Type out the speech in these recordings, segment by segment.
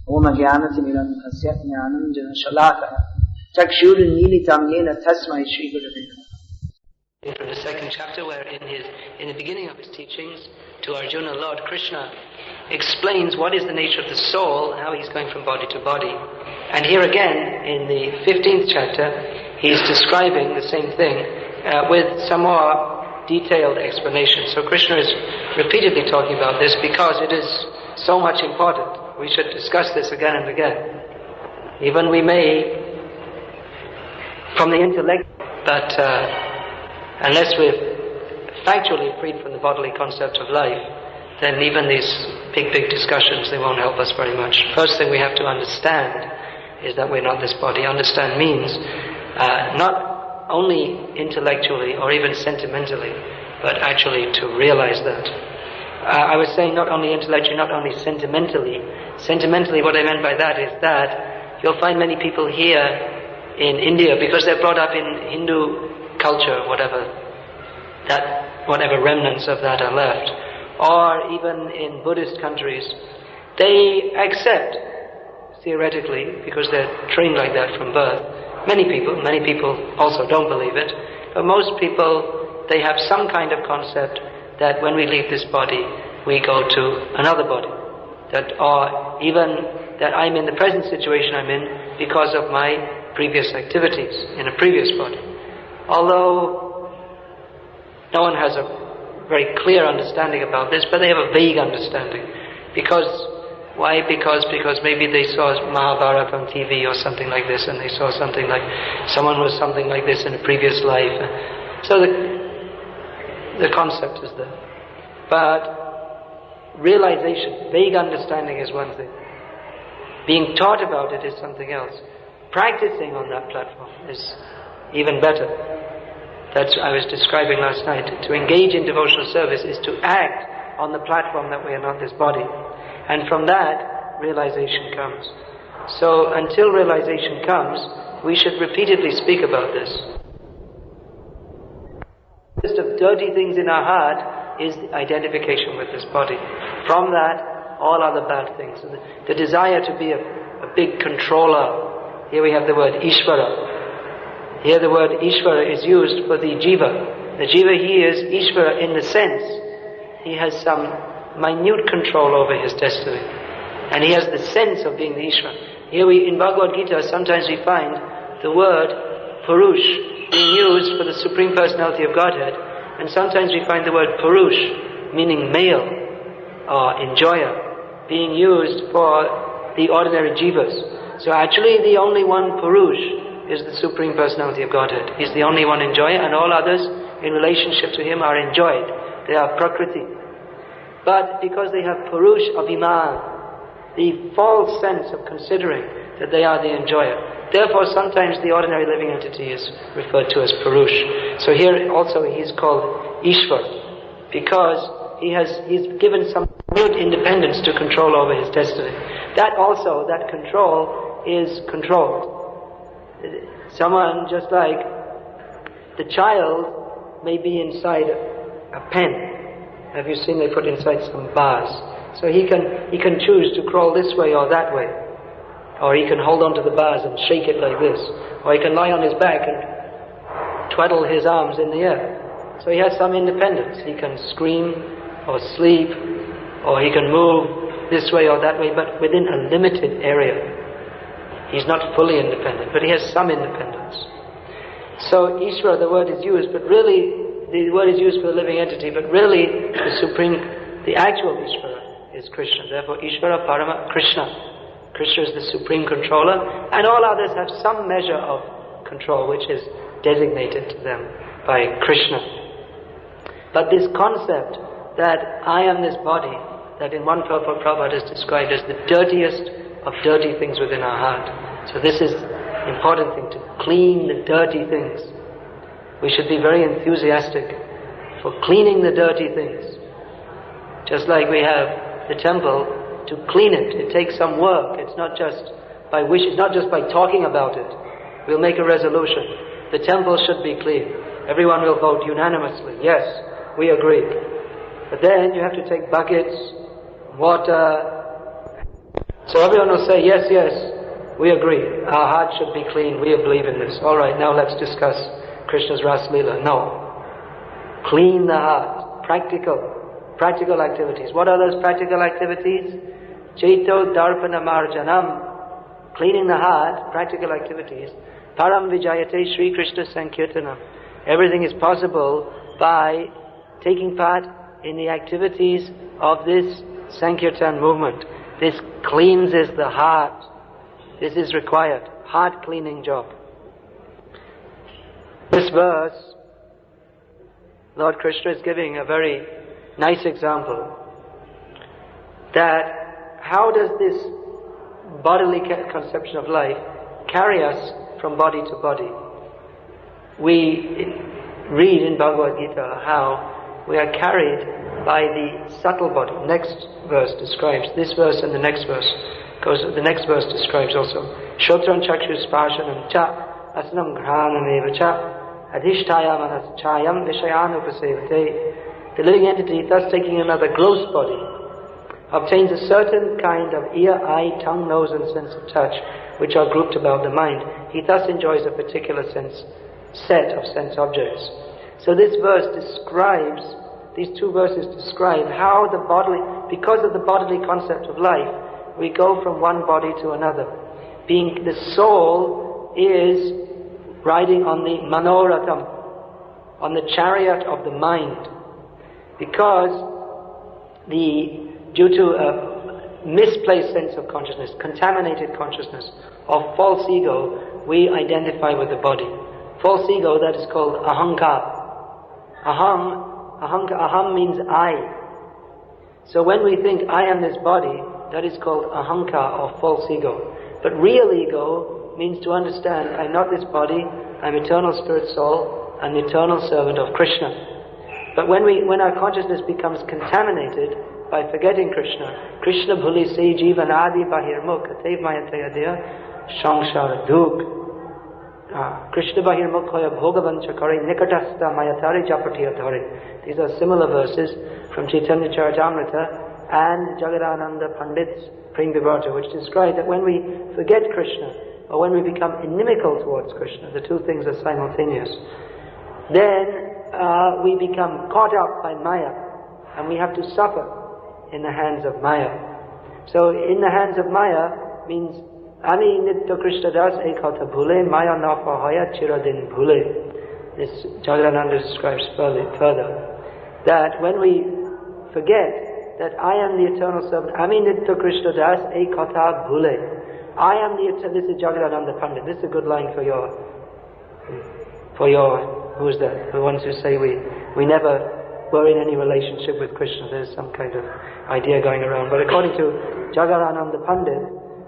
Om Jnanatimirandhasya Jnananjana Shalakaya Chakshurunmilitam Yena Tasmai Shri Gurave Namaha. From the second chapter, where in the beginning of his teachings to Arjuna, Lord Krishna explains what is the nature of the soul and how he's going from body to body. And here again, in the 15th chapter, he's describing the same thing with some more detailed explanation. So Krishna is repeatedly talking about this because it is so much important. We should discuss this again and again. Even we may, from the intellect, but unless we're factually freed from the bodily concept of life, then even these big discussions, they won't help us very much. First thing we have to understand is that we're not this body. Understand means not only intellectually or even sentimentally, but actually to realize that. I was saying not only intellectually, not only sentimentally. Sentimentally, what I meant by that is that you'll find many people here in India, because they're brought up in Hindu culture, whatever remnants of that are left, or even in Buddhist countries, they accept, theoretically, because they're trained like that from birth. Many people also don't believe it, but most people, they have some kind of concept that when we leave this body, we go to another body, or even that I'm in the present situation I'm in because of my previous activities in a previous body. Although no one has a very clear understanding about this, but they have a vague understanding. Why? Because maybe they saw Mahabharata on TV or something like this, and they saw something like someone was something like this in a previous life. So the concept is there. But realization, vague understanding is one thing. Being taught about it is something else. Practicing on that platform is even better. That's what I was describing last night. To engage in devotional service is to act on the platform that we are not this body. And from that, realization comes. So until realization comes, we should repeatedly speak about this. The list of dirty things in our heart is identification with this body. From that, all other bad things. The desire to be a big controller. Here we have the word Ishvara. Here the word Ishvara is used for the Jiva. The Jiva, he is Ishvara in the sense he has some minute control over his destiny. And he has the sense of being the Ishvara. Here in Bhagavad-gita, sometimes we find the word Purush being used for the Supreme Personality of Godhead. And sometimes we find the word Purush, meaning male or enjoyer, being used for the ordinary Jivas. So actually the only one Purush is the Supreme Personality of Godhead. He's the only one enjoyer, and all others in relationship to him are enjoyed. They are Prakriti. But because they have Purush Abhiman, the false sense of considering that they are the enjoyer, therefore sometimes the ordinary living entity is referred to as Purush. So here also he's called Ishvar, because he's given some minute independence to control over his destiny. That control is controlled. Someone, just like the child may be inside a pen. Have you seen they put inside some bars? So he can choose to crawl this way or that way. Or he can hold on to the bars and shake it like this. Or he can lie on his back and twaddle his arms in the air. So he has some independence. He can scream or sleep, or he can move this way or that way, but within a limited area. He's not fully independent, but he has some independence. So Ishvara, the word is used, but really, the word is used for the living entity, but really, the actual Ishvara is Krishna. Therefore, Ishvara Parama Krishna. Krishna is the supreme controller, and all others have some measure of control, which is designated to them by Krishna. But this concept that I am this body, that in one purport Prabhupada is described as the dirtiest of dirty things within our heart. So this is an important thing, to clean the dirty things. We should be very enthusiastic for cleaning the dirty things. Just like we have the temple, to clean it takes some work. It's not just by wish, it's not just by talking about it. We'll make a resolution. The temple should be clean. Everyone will vote unanimously. Yes, we agree. But then you have to take buckets, water, So everyone will say, yes, yes, we agree. Our heart should be clean. We believe in this. All right, now let's discuss Krishna's Ras Leela. No. Clean the heart. Practical activities. What are those practical activities? Cheto Darpana Marjanam. Cleaning the heart, practical activities. Param Vijayate Sri Krishna Sankirtanam. Everything is possible by taking part in the activities of this Sankirtan movement. This cleanses the heart. This is required. Heart cleaning job. This verse, Lord Krishna is giving a very nice example that how does this bodily conception of life carry us from body to body. We read in Bhagavad-gita how we are carried by the subtle body. Next verse describes, this verse and the next verse describes also Shotran Chakshu Sparshanam Cha Asnam Granam Eva Cha Adhishtaya Manas Chayam Vishayanu Pasevate. The living entity, thus taking another gross body, obtains a certain kind of ear, eye, tongue, nose and sense of touch, which are grouped about the mind. He thus enjoys a particular set of sense objects. So this verse describes, these two verses describe how the bodily, because of the bodily concept of life, we go from one body to another. Being the soul is riding on the manoratham, on the chariot of the mind. Because due to a misplaced sense of consciousness, contaminated consciousness of false ego, we identify with the body. False ego, that is called ahankar. Aham means I. So when we think I am this body, that is called ahankar or false ego. But real ego means to understand I'm not this body, I'm eternal spirit soul, I'm the eternal servant of Krishna. But when our consciousness becomes contaminated by forgetting Krishna, Krishna bhuli se jivan adi bahirmukh atev mayatayadya samsara duk. Krishna bahirmukh hoya bhogavan chakare nikatastha mayatari japatiyadhare. These are similar verses from Chaitanya Charitamrita and Jagadananda Pandit's Prem Vibharta, which describe that when we forget Krishna, or when we become inimical towards Krishna, the two things are simultaneous, then we become caught up by Maya, and we have to suffer in the hands of Maya. So in the hands of Maya means Ami Nitya Krishna Das Ekata Bhule Maya Nafa Haya Chiradin Bhule. This Jagadananda describes further that when we forget that I am the eternal servant, Ami Nitya Krishna Das Ekata Bhule. I am this is Jagadananda Pandit. This is a good line for your who's that? The ones who say we never were in any relationship with Krishna. There's some kind of idea going around. But according to Jagadananda Pandit,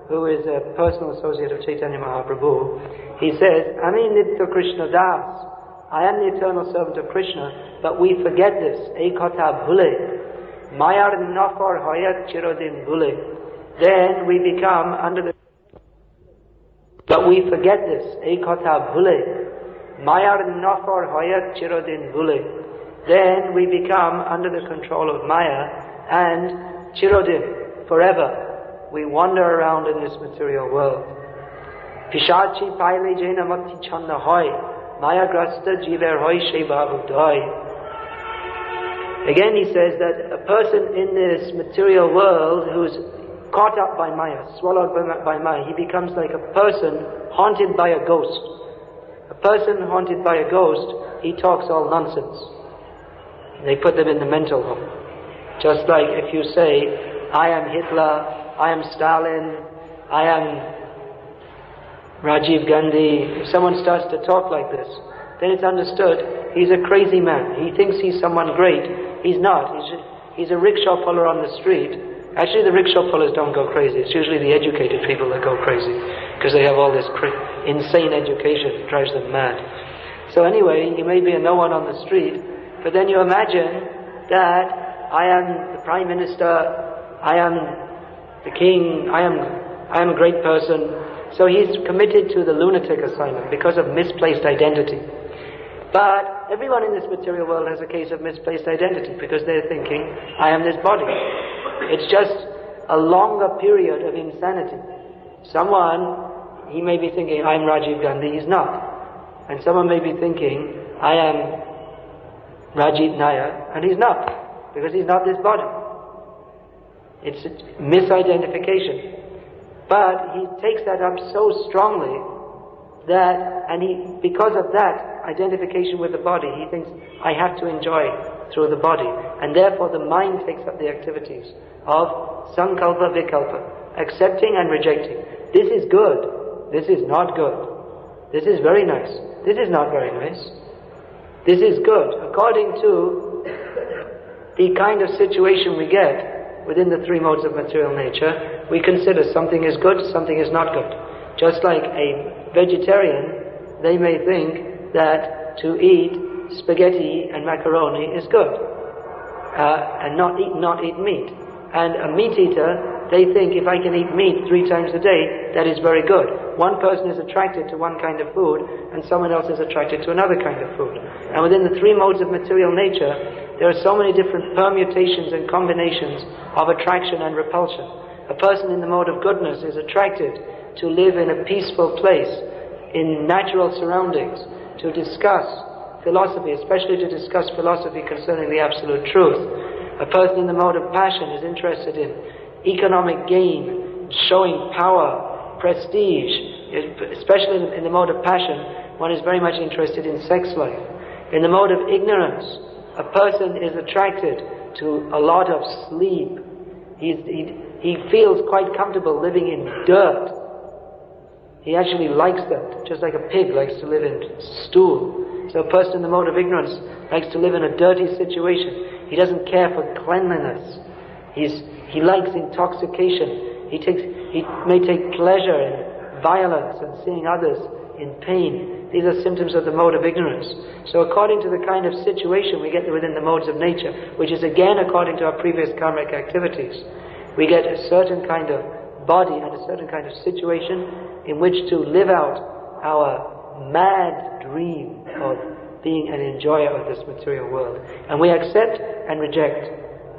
who is a personal associate of Chaitanya Mahaprabhu, he says, Ami Nitya Krishna Das. I am the eternal servant of Krishna, but we forget this. Ekata Bhule. Mayar Nafar Hayat Chirodin Bhule. Then we become under the... But we forget this. Ekata Bhule. Mayar Nafar Hayat Chirodin Bhule. Then we become under the control of Maya, and Chirodin, forever, we wander around in this material world. Pishachi Paile Jena Mati Chanda Hoy, Maya Grasta Jiver Hoy Sheba Buddhoi. Again he says that a person in this material world who's caught up by Maya, swallowed by Maya, he becomes like a person haunted by a ghost. A person haunted by a ghost, he talks all nonsense. They put them in the mental home. Just like if you say, I am Hitler, I am Stalin, I am Rajiv Gandhi. If someone starts to talk like this, then it's understood he's a crazy man. He thinks he's someone great. He's not. He's a rickshaw puller on the street. Actually, the rickshaw pullers don't go crazy. It's usually the educated people that go crazy, because they have all this insane education. It drives them mad. So anyway, you may be a no one on the street, but then you imagine that I am the Prime Minister, I am the King, I am a great person. So he's committed to the lunatic asylum because of misplaced identity. But everyone in this material world has a case of misplaced identity, because they're thinking, I am this body. It's just a longer period of insanity. Someone, he may be thinking, I'm Rajiv Gandhi, he's not. And someone may be thinking, I am Rajit Nair, and he's not, because he's not this body. It's a misidentification. But he takes that up so strongly that, because of that identification with the body, he thinks, I have to enjoy through the body. And therefore the mind takes up the activities of sankalpa vikalpa, accepting and rejecting. This is good. This is not good. This is very nice. This is not very nice. This is good. According to the kind of situation we get within the three modes of material nature, we consider something is good, something is not good. Just like a vegetarian, they may think that to eat spaghetti and macaroni is good, and not eat meat. And a meat eater, they think if I can eat meat 3 times a day, that is very good. One person is attracted to one kind of food, and someone else is attracted to another kind of food. And within the three modes of material nature, there are so many different permutations and combinations of attraction and repulsion. A person in the mode of goodness is attracted to live in a peaceful place, in natural surroundings, to discuss philosophy, especially to discuss philosophy concerning the absolute truth. A person in the mode of passion is interested in economic gain, showing power, prestige. Especially in the mode of passion, one is very much interested in sex life. In the mode of ignorance, a person is attracted to a lot of sleep. He feels quite comfortable living in dirt. He actually likes that, just like a pig likes to live in stool. So a person in the mode of ignorance likes to live in a dirty situation. He doesn't care for cleanliness. He likes intoxication. He may take pleasure in violence and seeing others in pain. These are symptoms of the mode of ignorance. So according to the kind of situation we get within the modes of nature, which is again according to our previous karmic activities, we get a certain kind of body and a certain kind of situation in which to live out our mad dream of being an enjoyer of this material world. And we accept and reject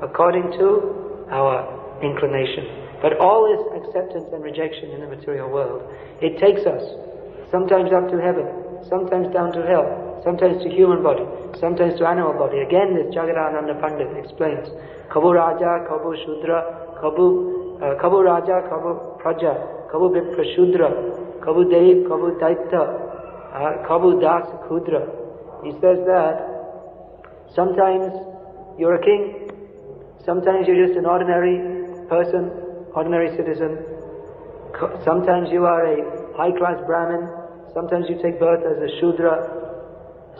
according to our inclination. But all this acceptance and rejection in the material world, it takes us sometimes up to heaven, sometimes down to hell, sometimes to human body, sometimes to animal body. Again, this Jagadananda Pandit explains, Kabu Raja, Kabu Shudra, Kabu Raja, Kabu Praja, Kabu Vipra Shudra, Kabu Dev, Kabu Daita, Kabu Das Kudra. He says that sometimes you're a king, sometimes you're just an ordinary person, ordinary citizen, sometimes you are a high-class Brahmin, sometimes you take birth as a Shudra,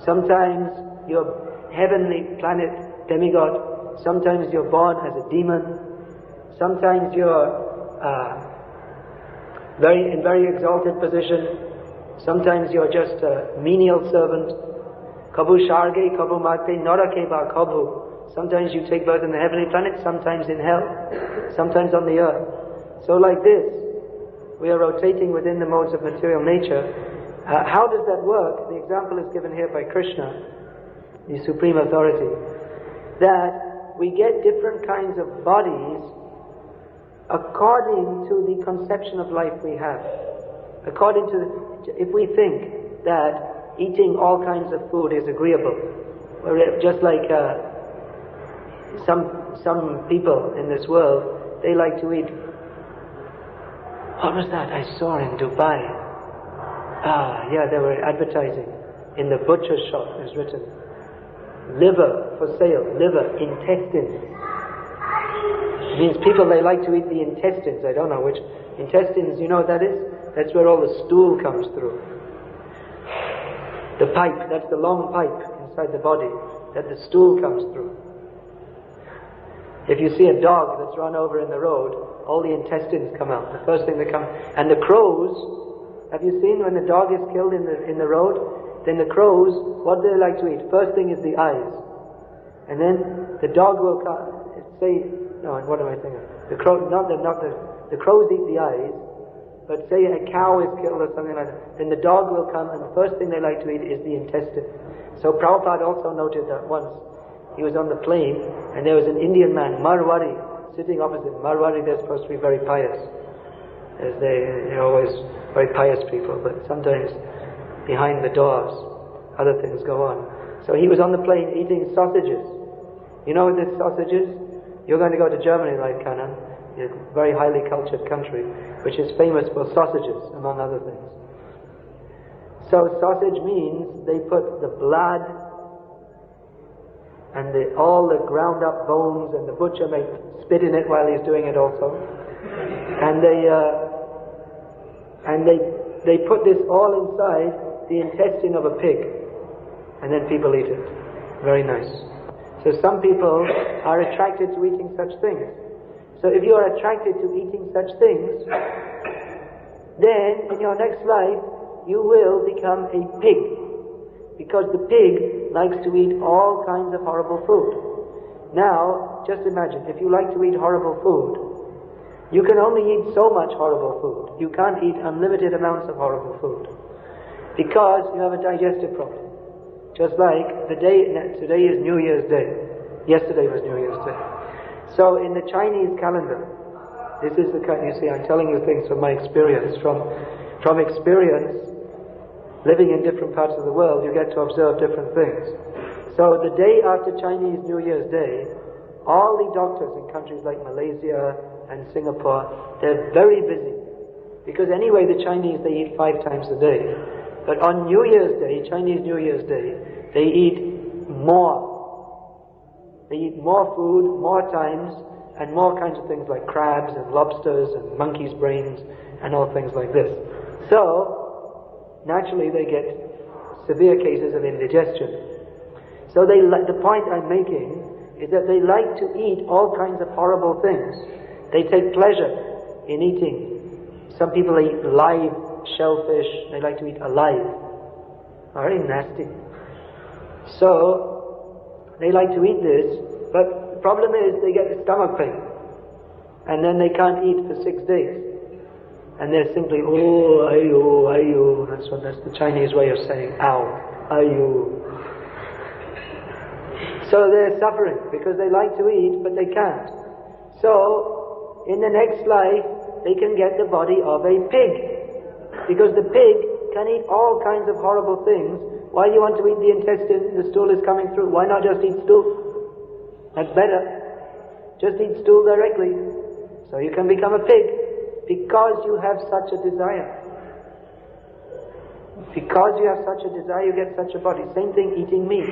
sometimes you're heavenly planet demigod, sometimes you're born as a demon, sometimes you're in very exalted position, sometimes you're just a menial servant. Kabu Sharge, Kabu Mate, Narake Ba Kabu. Sometimes you take birth in the heavenly planet, sometimes in hell, sometimes on the earth. So like this, we are rotating within the modes of material nature. How does that work? The example is given here by Krishna, the supreme authority, that we get different kinds of bodies according to the conception of life we have. If we think that eating all kinds of food is agreeable, just like some people in this world, they like to eat. What was that I saw in Dubai? They were advertising in the butcher shop. It was written, liver for sale, liver, intestines. It means people, they like to eat the intestines. I don't know which intestines, you know what that is? That's where all the stool comes through. The pipe, that's the long pipe inside the body that the stool comes through. If you see a dog that's run over in the road, all the intestines come out. The first thing that come, and the crows. Have you seen when the dog is killed in the road? Then the crows, what do they like to eat? First thing is the eyes, and then the dog will come. What am I thinking? The crows eat the eyes. But say a cow is killed or something like that, then the dog will come, and the first thing they like to eat is the intestine. So Prabhupada also noted that once he was on the plane, and there was an Indian man, Marwari, sitting opposite. Marwari, they're supposed to be very pious. They're always very pious people, but sometimes behind the doors, other things go on. So he was on the plane eating sausages. You know what this sausage is? You're going to go to Germany, right, Kanan? A very highly cultured country, which is famous for sausages, among other things. So sausage means they put the blood and all the ground up bones, and the butcher may spit in it while he's doing it also. And they put this all inside the intestine of a pig, and then people eat it. Very nice. So some people are attracted to eating such things. So if you are attracted to eating such things, then in your next life you will become a pig, because the pig likes to eat all kinds of horrible food. Now, just imagine, if you like to eat horrible food, you can only eat so much horrible food. You can't eat unlimited amounts of horrible food, because you have a digestive problem. Just like today is New Year's Day. Yesterday was New Year's Day. So in the Chinese calendar, this is you see, I'm telling you things from my experience. From experience, living in different parts of the world, you get to observe different things. So the day after Chinese New Year's Day, all the doctors in countries like Malaysia and Singapore, they're very busy. Because anyway, the Chinese, they eat 5 times a day. But on New Year's Day, Chinese New Year's Day, they eat more. They eat more food, more times, and more kinds of things like crabs and lobsters and monkey's brains and all things like this. So, naturally they get severe cases of indigestion. So the point I'm making is that they like to eat all kinds of horrible things. They take pleasure in eating. Some people eat live shellfish. They like to eat alive. Very nasty. So they like to eat this, but the problem is they get stomach pain, and then they can't eat for 6 days, and they're simply ayu. That's the Chinese way of saying ow, ayu. So they're suffering because they like to eat, but they can't. So in the next life, they can get the body of a pig. Because the pig can eat all kinds of horrible things. Why do you want to eat the intestine? The stool is coming through. Why not just eat stool? That's better. Just eat stool directly. So you can become a pig. Because you have such a desire. Because you have such a desire, you get such a body. Same thing eating meat.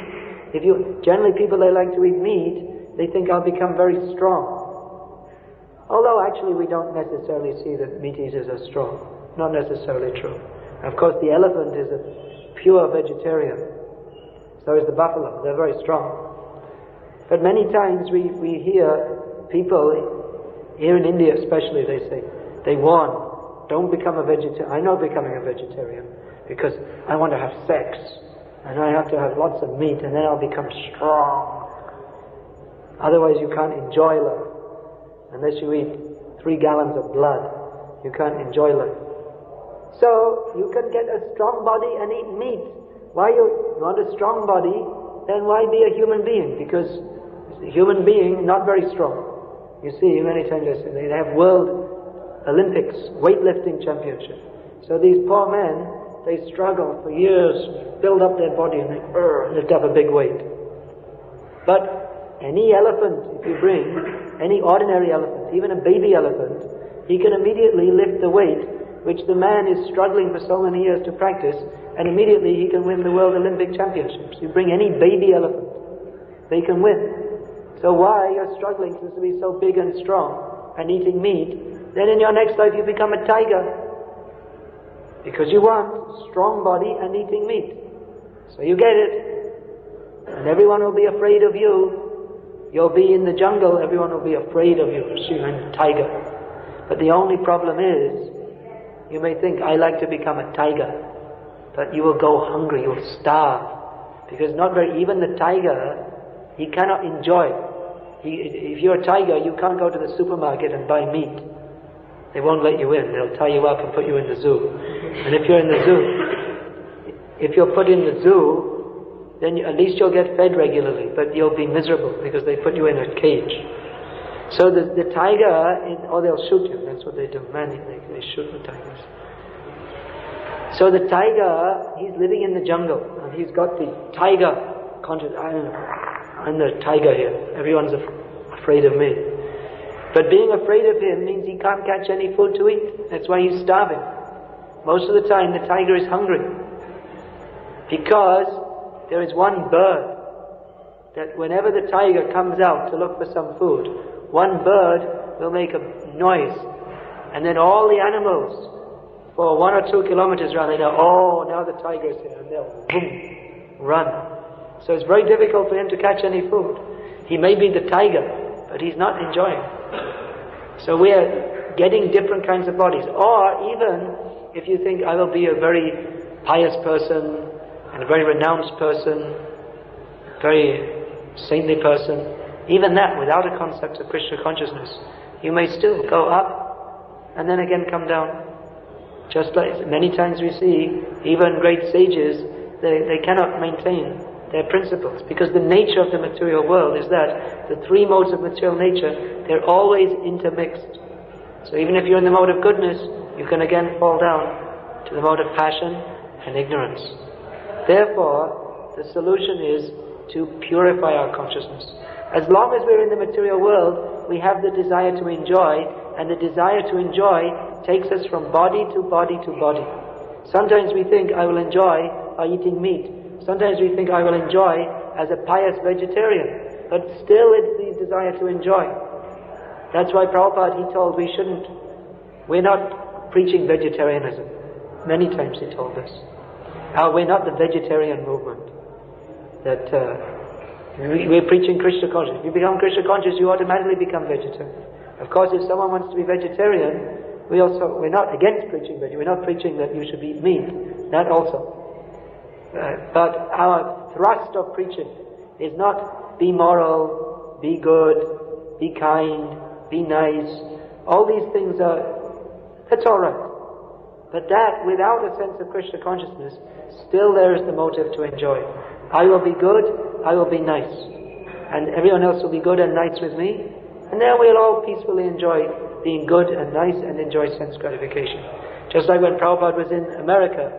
Generally people that like to eat meat, they think I'll become very strong. Although actually we don't necessarily see that meat eaters are strong. Not necessarily true. Of course, the elephant is a pure vegetarian. So is the buffalo. They're very strong. But many times we hear people, here in India especially, they say, they warn, don't become a vegetarian. I know becoming a vegetarian because I want to have sex and I have to have lots of meat and then I'll become strong. Otherwise you can't enjoy life. Unless you eat 3 gallons of blood, you can't enjoy life. So, you can get a strong body and eat meat. Why you want a strong body, then why be a human being? Because a human being, not very strong. You see, many times they have World Olympics, weightlifting championship. So these poor men, they struggle for years, build up their body and they lift up a big weight. But any elephant, if you bring, any ordinary elephant, even a baby elephant, he can immediately lift the weight which the man is struggling for so many years to practice, and immediately he can win the World Olympic Championships. You bring any baby elephant, they can win. So why you're struggling to be so big and strong and eating meat, then in your next life you become a tiger. Because you want strong body and eating meat. So you get it. And everyone will be afraid of you. You'll be in the jungle, everyone will be afraid of you. So you're a tiger. But the only problem is, you may think, I like to become a tiger, but you will go hungry, you will starve. Because even the tiger, he cannot enjoy. If you're a tiger, you can't go to the supermarket and buy meat. They won't let you in, they'll tie you up and put you in the zoo. And if you're in the zoo, if you're put in the zoo, then at least you'll get fed regularly, but you'll be miserable because they put you in a cage. So the tiger, or they'll shoot you. That's what they do. Man, they shoot the tigers. So the tiger, he's living in the jungle, and he's got the tiger conscious. I'm the tiger here. Everyone's afraid of me. But being afraid of him means he can't catch any food to eat. That's why he's starving. Most of the time the tiger is hungry. Because there is one bird that whenever the tiger comes out to look for some food, one bird will make a noise. And then all the animals for 1 or 2 kilometers around, they know, oh, now the tiger's here. And they'll boom, run. So it's very difficult for him to catch any food. He may be the tiger, but he's not enjoying. So we are getting different kinds of bodies. Or even if you think, I will be a very pious person and a very renounced person, very saintly person, even that without a concept of Krishna consciousness, you may still go up and then again come down. Just like many times we see, even great sages, they cannot maintain their principles, because the nature of the material world is that the 3 modes of material nature, they're always intermixed. So even if you're in the mode of goodness, you can again fall down to the mode of passion and ignorance. Therefore, the solution is to purify our consciousness. As long as we're in the material world, we have the desire to enjoy, and the desire to enjoy takes us from body to body to body. Sometimes we think, I will enjoy by eating meat. Sometimes we think, I will enjoy as a pious vegetarian. But still it's the desire to enjoy. That's why Prabhupada, he told we're not preaching vegetarianism. Many times he told us. We're not the vegetarian movement. That we're preaching Krishna consciousness. If you become Krishna conscious, you automatically become vegetarian. Of course, if someone wants to be vegetarian, we're not against preaching vegetarian. We're not preaching that you should eat meat. That also. But our thrust of preaching is not be moral, be good, be kind, be nice. All these things that's alright. But that, without a sense of Krishna consciousness, still there is the motive to enjoy. I will be good, I will be nice. And everyone else will be good and nice with me. And then we'll all peacefully enjoy being good and nice and enjoy sense gratification. Just like when Prabhupada was in America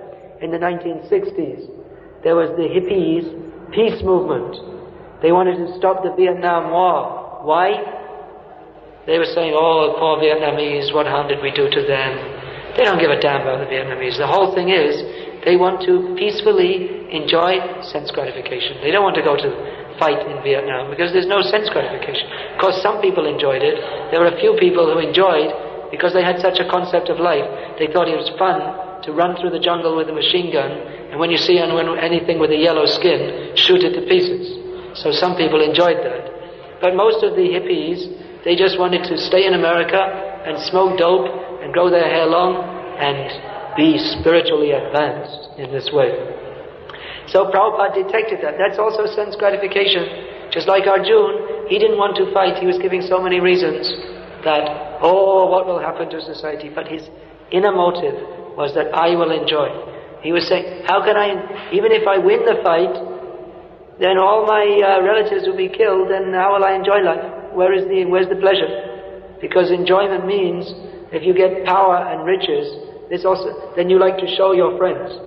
in the 1960s, there was the hippies peace movement. They wanted to stop the Vietnam War. Why? They were saying, oh, poor Vietnamese, what harm did we do to them? They don't give a damn about the Vietnamese. The whole thing is, they want to peacefully enjoy sense gratification. They don't want to go to fight in Vietnam because there's no sense gratification. Of course, some people enjoyed it. There were a few people who enjoyed because they had such a concept of life. They thought it was fun to run through the jungle with a machine gun, and when you see anything with a yellow skin, shoot it to pieces. So some people enjoyed that. But most of the hippies, they just wanted to stay in America and smoke dope and grow their hair long and be spiritually advanced in this way. So Prabhupada detected that. That's also sense gratification. Just like Arjuna, he didn't want to fight. He was giving so many reasons that, oh, what will happen to society? But his inner motive was that I will enjoy. He was saying, how can I, even if I win the fight, then all my relatives will be killed, and how will I enjoy life? Where's the pleasure? Because enjoyment means, if you get power and riches, then you like to show your friends.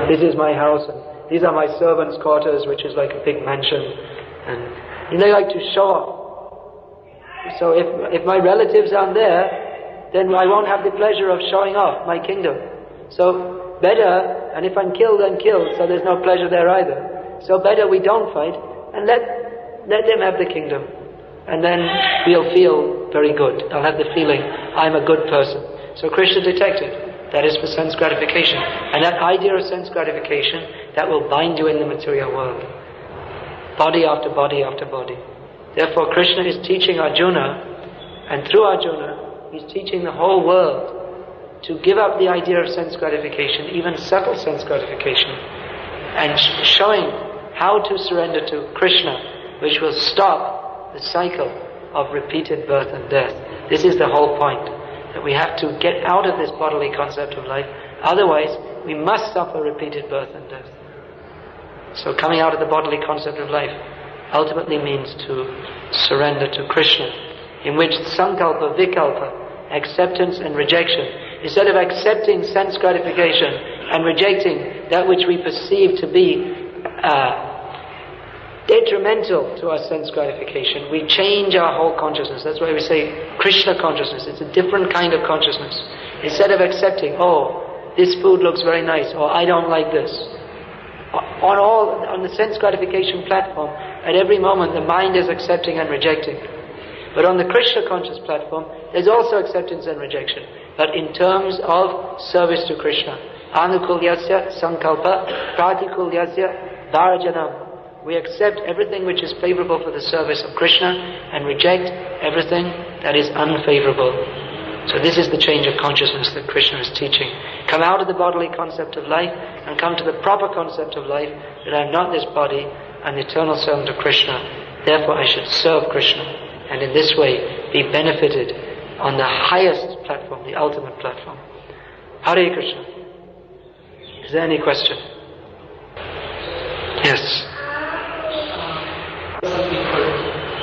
This is my house, and these are my servants' quarters, which is like a big mansion, and they like to show off. So if my relatives aren't there, then I won't have the pleasure of showing off my kingdom. So better, and if I'm killed, I'm killed, so there's no pleasure there either. So better we don't fight, and let them have the kingdom. And then we'll feel very good. I'll have the feeling, I'm a good person. So Krishna detected, that is for sense gratification. And that idea of sense gratification, that will bind you in the material world. Body after body after body. Therefore Krishna is teaching Arjuna, and through Arjuna, he's teaching the whole world to give up the idea of sense gratification, even subtle sense gratification, and showing how to surrender to Krishna, which will stop the cycle of repeated birth and death. This is the whole point, that we have to get out of this bodily concept of life, otherwise we must suffer repeated birth and death. So coming out of the bodily concept of life, ultimately means to surrender to Krishna, in which sankalpa, vikalpa, acceptance and rejection, instead of accepting sense gratification and rejecting that which we perceive to be detrimental to our sense gratification, we change our whole consciousness. That's why we say Krishna consciousness. It's a different kind of consciousness. Instead of accepting, oh, this food looks very nice, or I don't like this. On the sense gratification platform, at every moment the mind is accepting and rejecting. But on the Krishna conscious platform, there's also acceptance and rejection, but in terms of service to Krishna. Anukulyasya sankalpa, pratikulyasya varjanam. We accept everything which is favorable for the service of Krishna and reject everything that is unfavorable. So this is the change of consciousness that Krishna is teaching. Come out of the bodily concept of life and come to the proper concept of life, that I am not this body, I am the eternal servant of Krishna. Therefore I should serve Krishna, and in this way be benefited on the highest platform, the ultimate platform. Hare Krishna. Is there any question? Yes.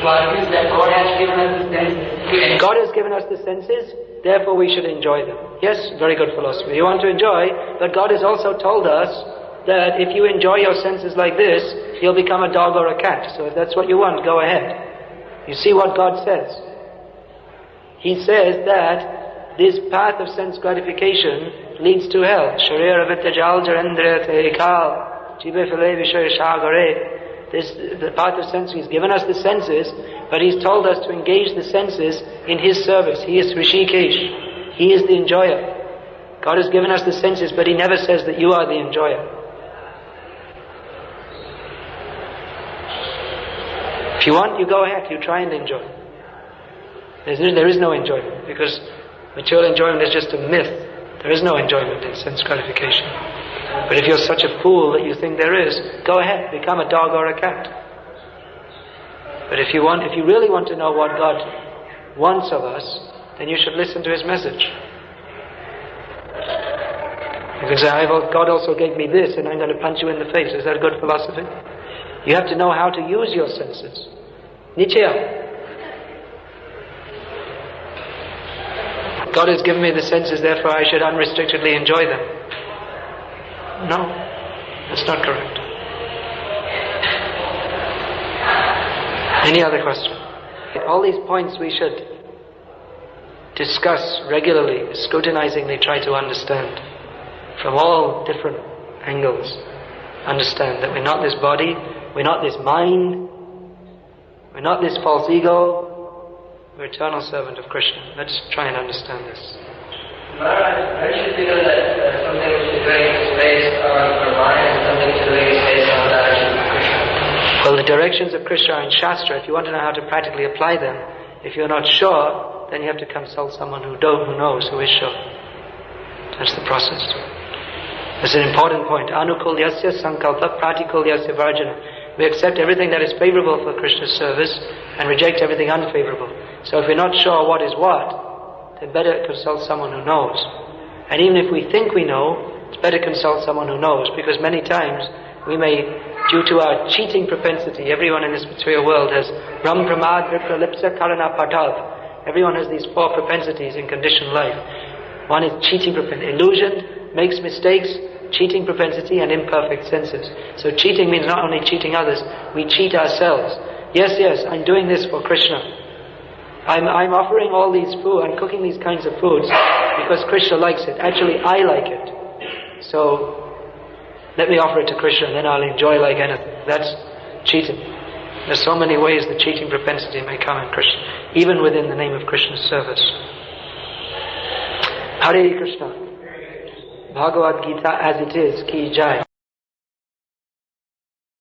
God has given us the senses. God has given us the senses, therefore we should enjoy them. Yes, very good philosophy. You want to enjoy, but God has also told us that if you enjoy your senses like this, you'll become a dog or a cat. So if that's what you want, go ahead. You see what God says. He says that this path of sense gratification leads to hell. Sharira vitajal jarendra teikal jibe file vishaya shagare. The path of sense, He's given us the senses, but He's told us to engage the senses in His service. He is Rishikesh. He is the enjoyer. God has given us the senses, but He never says that you are the enjoyer. If you want, you go ahead, you try and enjoy. There is no enjoyment, because material enjoyment is just a myth. There is no enjoyment in sense gratification. But if you're such a fool that you think there is, go ahead, become a dog or a cat. But if you really want to know what God wants of us, then you should listen to His message. You can say, God also gave me this and I'm going to punch you in the face. Is that a good philosophy? You have to know how to use your senses. Nichya. God has given me the senses, therefore I should unrestrictedly enjoy them. No, that's not correct. Any other question? All these points we should discuss regularly, scrutinizingly try to understand from all different angles. Understand that we're not this body, we're not this mind, we're not this false ego, we're eternal servant of Krishna. Let's try and understand this. Maharaj, I should feel that something which is very based on our mind and something which is very based on the direction of Krishna. Well, the directions of Krishna are in Shastra. If you want to know how to practically apply them, if you're not sure, then you have to consult someone who knows, who is sure. That's the process. That's an important point. Anukulyasya sankalpa pratikulyasya varjana. We accept everything that is favorable for Krishna's service and reject everything unfavorable. So if we're not sure what is what, then better consult someone who knows. And even if we think we know, it's better consult someone who knows, because many times we may, due to our cheating propensity, everyone in this material world has ram pramad vipralipsa karana patav. Everyone has these four propensities in conditioned life. One is cheating propensity, illusion, makes mistakes, cheating propensity, and imperfect senses. So cheating means not only cheating others, we cheat ourselves. Yes, I'm doing this for Krishna. I'm offering all these food, I'm cooking these kinds of foods because Krishna likes it. Actually, I like it. So, let me offer it to Krishna and then I'll enjoy like anything. That's cheating. There's so many ways the cheating propensity may come in Krishna, even within the name of Krishna's service. Hare Krishna. Bhagavad-gita as it is, ki jai.